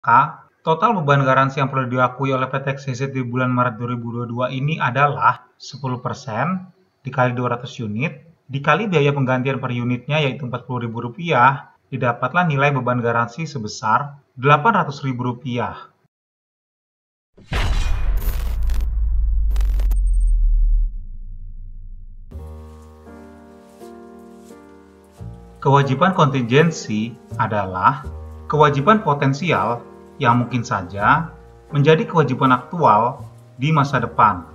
Maka, total beban garansi yang perlu diakui oleh PT XYZ di bulan Maret 2022 ini adalah 10% dikali 200 unit, dikali biaya penggantian per unitnya yaitu Rp40.000, didapatlah nilai beban garansi sebesar Rp800.000. Kewajiban kontingensi adalah kewajiban potensial yang mungkin saja menjadi kewajiban aktual di masa depan.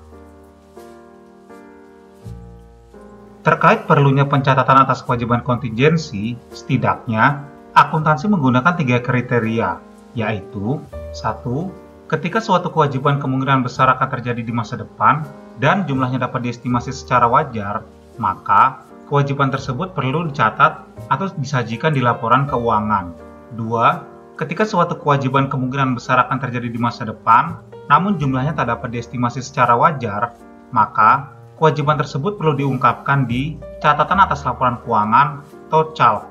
Terkait perlunya pencatatan atas kewajiban kontingensi, setidaknya akuntansi menggunakan 3 kriteria, yaitu 1. Ketika suatu kewajiban kemungkinan besar akan terjadi di masa depan dan jumlahnya dapat diestimasi secara wajar, maka kewajiban tersebut perlu dicatat atau disajikan di laporan keuangan. 2. Ketika suatu kewajiban kemungkinan besar akan terjadi di masa depan, namun jumlahnya tak dapat diestimasi secara wajar, maka kewajiban tersebut perlu diungkapkan di catatan atas laporan keuangan atau CALK.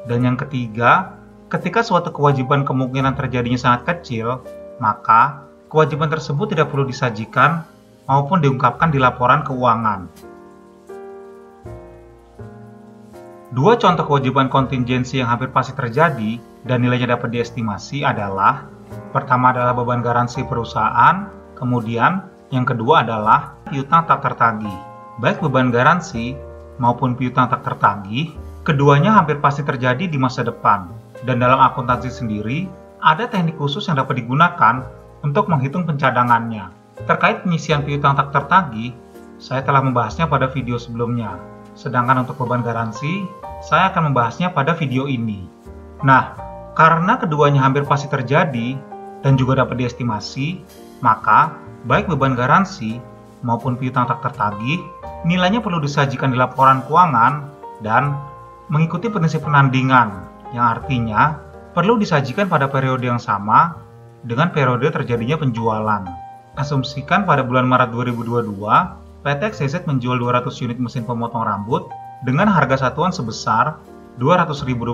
Dan yang ketiga, ketika suatu kewajiban kemungkinan terjadinya sangat kecil, maka kewajiban tersebut tidak perlu disajikan maupun diungkapkan di laporan keuangan. 2 contoh kewajiban kontingensi yang hampir pasti terjadi dan nilainya dapat diestimasi adalah: pertama adalah beban garansi perusahaan, kemudian yang kedua adalah piutang tak tertagih. Baik beban garansi maupun piutang tak tertagih, keduanya hampir pasti terjadi di masa depan. Dan dalam akuntansi sendiri, ada teknik khusus yang dapat digunakan untuk menghitung pencadangannya. Terkait penyisian piutang tak tertagih, saya telah membahasnya pada video sebelumnya. Sedangkan untuk beban garansi, saya akan membahasnya pada video ini. Nah, karena keduanya hampir pasti terjadi dan juga dapat diestimasi, maka baik beban garansi maupun piutang tak tertagih, nilainya perlu disajikan di laporan keuangan dan mengikuti prinsip penandingan, yang artinya perlu disajikan pada periode yang sama dengan periode terjadinya penjualan. Asumsikan pada bulan Maret 2022, PT XYZ menjual 200 unit mesin pemotong rambut dengan harga satuan sebesar Rp200.000.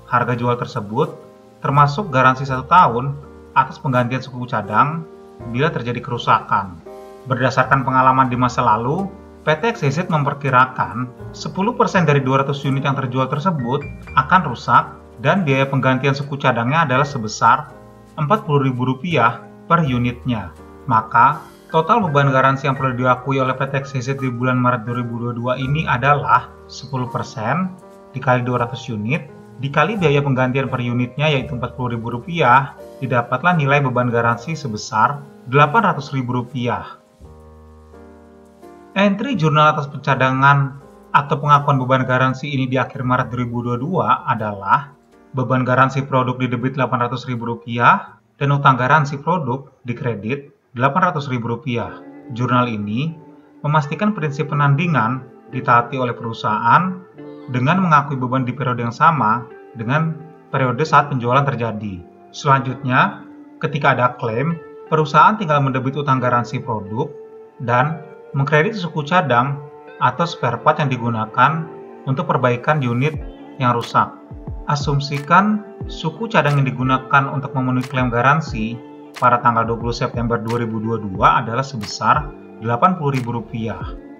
Harga jual tersebut termasuk garansi 1 tahun atas penggantian suku cadang bila terjadi kerusakan. Berdasarkan pengalaman di masa lalu, PT XYZ memperkirakan 10% dari 200 unit yang terjual tersebut akan rusak dan biaya penggantian suku cadangnya adalah sebesar Rp40.000 per unitnya. Maka, total beban garansi yang perlu diakui oleh PT XYZ di bulan Maret 2022 ini adalah 10% dikali 200 unit, dikali biaya penggantian per unitnya yaitu Rp40.000, didapatlah nilai beban garansi sebesar Rp800.000. Entri jurnal atas pencadangan atau pengakuan beban garansi ini di akhir Maret 2022 adalah beban garansi produk didebit Rp800.000 dan utang garansi produk dikredit Rp800.000. Jurnal ini memastikan prinsip penandingan ditaati oleh perusahaan dengan mengakui beban di periode yang sama dengan periode saat penjualan terjadi. Selanjutnya, ketika ada klaim, perusahaan tinggal mendebit utang garansi produk dan mengkredit suku cadang atau spare part yang digunakan untuk perbaikan unit yang rusak. Asumsikan suku cadang yang digunakan untuk memenuhi klaim garansi pada tanggal 20 September 2022 adalah sebesar Rp80.000.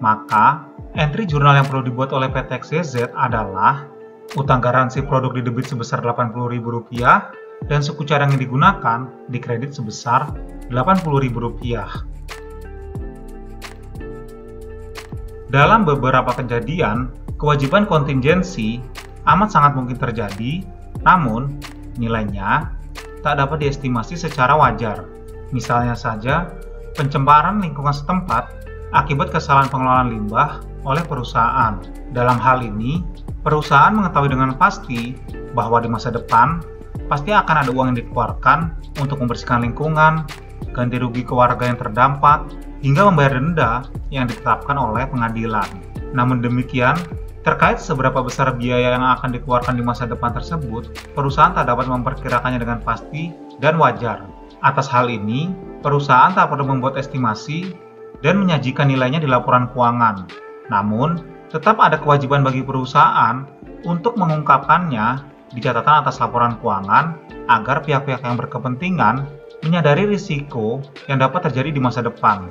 Maka, entri jurnal yang perlu dibuat oleh PT XYZ adalah utang garansi produk didebit sebesar Rp80.000 dan suku cadang yang digunakan dikredit sebesar Rp80.000. Dalam beberapa kejadian, kewajiban kontingensi amat sangat mungkin terjadi, namun nilainya tak dapat diestimasi secara wajar. Misalnya saja, pencemaran lingkungan setempat akibat kesalahan pengelolaan limbah oleh perusahaan. Dalam hal ini, perusahaan mengetahui dengan pasti bahwa di masa depan pasti akan ada uang yang dikeluarkan untuk membersihkan lingkungan, ganti rugi ke warga yang terdampak, hingga membayar denda yang ditetapkan oleh pengadilan. Namun demikian, terkait seberapa besar biaya yang akan dikeluarkan di masa depan tersebut, perusahaan tak dapat memperkirakannya dengan pasti dan wajar. Atas hal ini, perusahaan tak perlu membuat estimasi dan menyajikan nilainya di laporan keuangan. Namun, tetap ada kewajiban bagi perusahaan untuk mengungkapkannya di catatan atas laporan keuangan agar pihak-pihak yang berkepentingan menyadari risiko yang dapat terjadi di masa depan.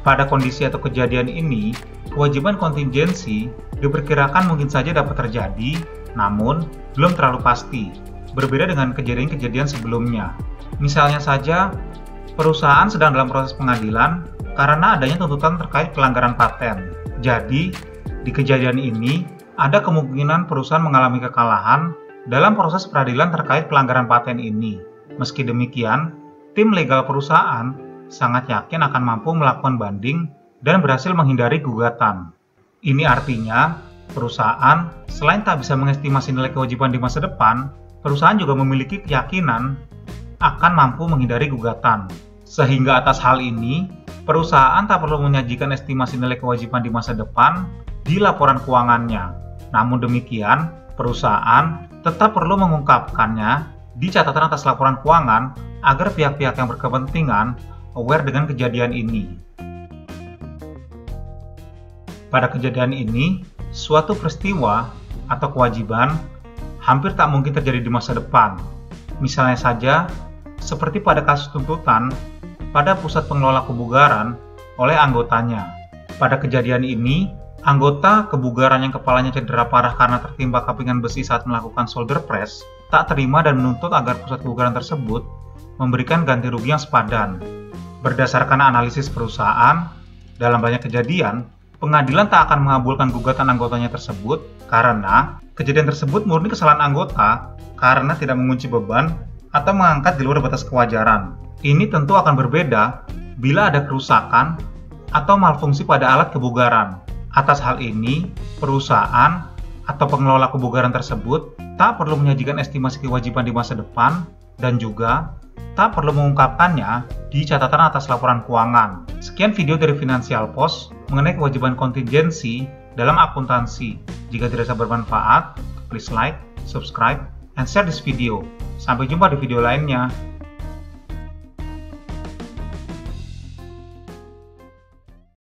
Pada kondisi atau kejadian ini, kewajiban kontingensi diperkirakan mungkin saja dapat terjadi, namun belum terlalu pasti, berbeda dengan kejadian-kejadian sebelumnya. Misalnya saja, perusahaan sedang dalam proses pengadilan karena adanya tuntutan terkait pelanggaran paten. Jadi, di kejadian ini, ada kemungkinan perusahaan mengalami kekalahan dalam proses peradilan terkait pelanggaran paten ini. Meski demikian, tim legal perusahaan sangat yakin akan mampu melakukan banding dan berhasil menghindari gugatan. Ini artinya, perusahaan selain tak bisa mengestimasi nilai kewajiban di masa depan, perusahaan juga memiliki keyakinan akan mampu menghindari gugatan. Sehingga atas hal ini, perusahaan tak perlu menyajikan estimasi nilai kewajiban di masa depan di laporan keuangannya. Namun demikian, perusahaan tetap perlu mengungkapkannya di catatan atas laporan keuangan agar pihak-pihak yang berkepentingan aware dengan kejadian ini. Pada kejadian ini, suatu peristiwa atau kewajiban hampir tak mungkin terjadi di masa depan. Misalnya saja, seperti pada kasus tuntutan pada pusat pengelola kebugaran oleh anggotanya. Pada kejadian ini, anggota kebugaran yang kepalanya cedera parah karena tertimpa kepingan besi saat melakukan shoulder press tak terima dan menuntut agar pusat kebugaran tersebut memberikan ganti rugi yang sepadan. Berdasarkan analisis perusahaan, dalam banyak kejadian, pengadilan tak akan mengabulkan gugatan anggotanya tersebut karena kejadian tersebut murni kesalahan anggota karena tidak mengunci beban atau mengangkat di luar batas kewajaran. Ini tentu akan berbeda bila ada kerusakan atau malfungsi pada alat kebugaran. Atas hal ini, perusahaan atau pengelola kebugaran tersebut tak perlu menyajikan estimasi kewajiban di masa depan dan juga tak perlu mengungkapkannya di catatan atas laporan keuangan. Sekian video dari Financial Post mengenai kewajiban kontingensi dalam akuntansi. Jika dirasa bermanfaat, please like, subscribe, and share this video. Sampai jumpa di video lainnya.